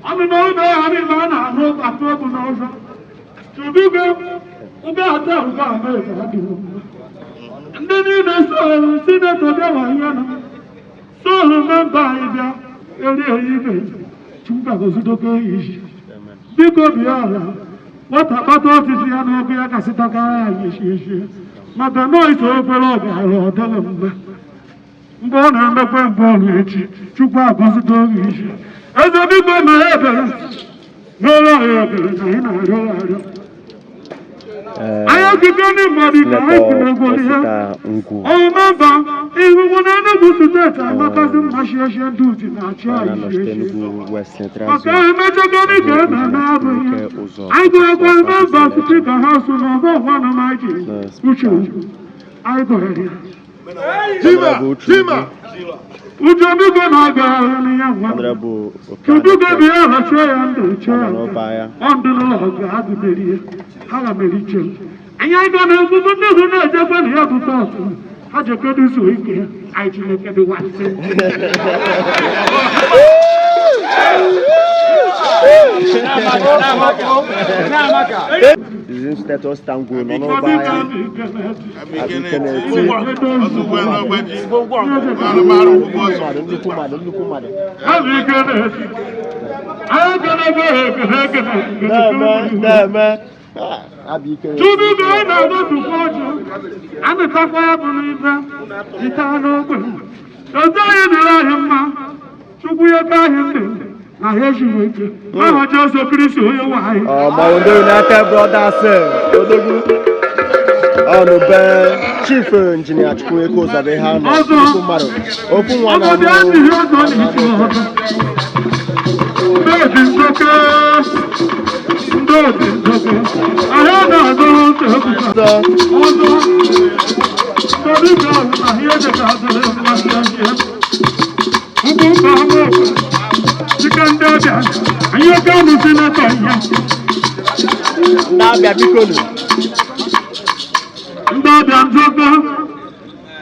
I'm not having man, I know I thought also. To do go, about that, and then you know, see that to them, so remember, Chumba goes to go. Because what about all this? You know, we are Casitaka. Mother, no, it's over. I'll tell them. Born and the born, Chupa goes to go. As a big one, no, I have given anybody Ngwu. Oh, remember, even when I go to that, I'm not going to share duty. I go remember to take a house of one of my kids. Which I go ahead. Jima! Would you be going to go? Could you go beyond a chair and the chair? On the log, I have the how I made it. And I don't know who Japan have to talk to. How you could do so again? I look at the one. This status tango no no I hear you waiting. Mama just a pretty sure you're white. Oh, my United brothers, oh, no, Chief Engineer Chukwunweike of the house. Open one of you can do that, and you're going to see nothing. Now,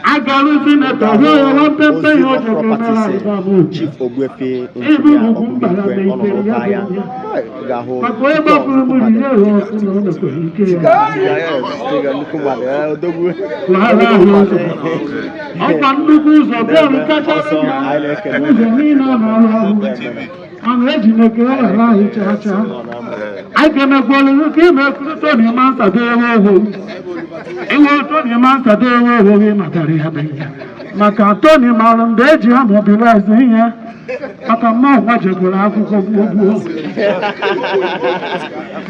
I got to see nothing. I want to pay your Chief Ogbuefi, Engr, I'm ready to go I cannot go look him at Tony Master Day. And what Tony Master Day will be Mataria. Macatoni Malam Beji, I'm mobilizing here. I can more watch it will have to go.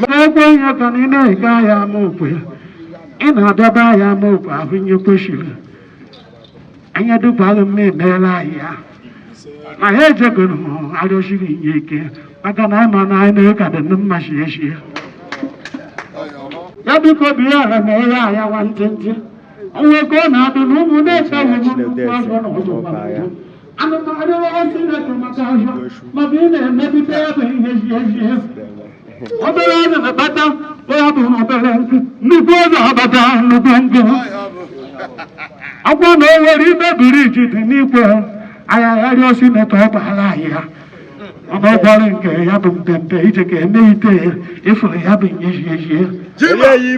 Maybe you can in a guy Amokwe. In a daba Amokwe, when you push it. And you do parliament, Mela. My head is going to I don't see you. I can I know at the Mashi. Yabu could be a man, I want to. Oh, we're going to have no more days. I'm not see that from my being maybe yes. Other than the battle, we have no better, no bango. I want to know where he may be reached in Newport. I had seen a top alaya. I'm not calling a happen page again, if we have been yes. Jim, I do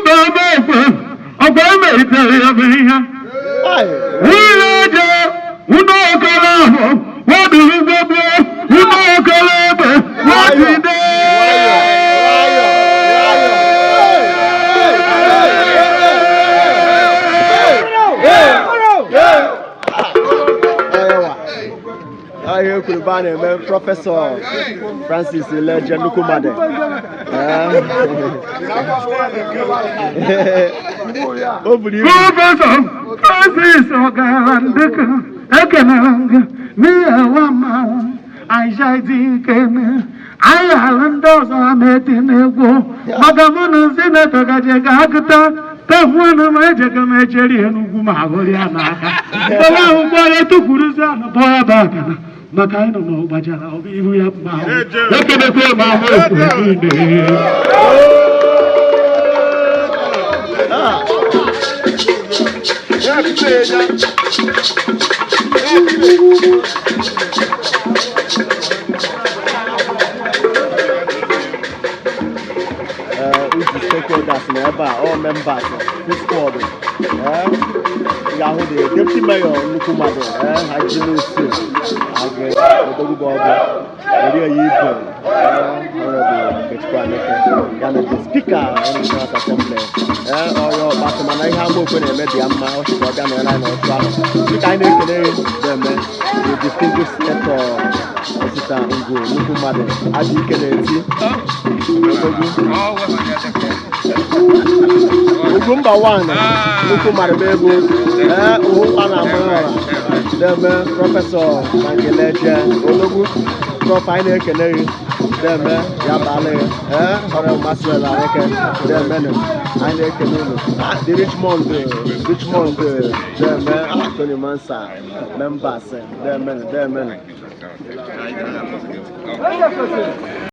know about me. We know Calabo. What do you go? We know Calabo. What we do? I could ban a Professor Francis Legend Lukumade. Professor Francis Ogalandeka, me a woman, I shall think I island doors are made in a war. Magamon is in a Tagagata. One of my Jackamacheri and Gumavoliana. The one who bought it to Kuruzan, boy about. But I don't know, but I'll be here now. Look at the all members, this squad. Yahoo, the deputy mayor, Nukumado, Hajime Stu, the speaker and the assembly. Or your Batman, I have opened a media mouse or down the line or travel. You kind of the distinguished senator. Osita Ngwu, Nukumade, as you can see. Ugumba one, Nukumade Bebo, them Professor Mangeleja, Ologu, Prof. Ine Keneri, them Yabale, Honorable Maswella, them Ine Keneri, the Richmond, them Anthony Mansa, members, them.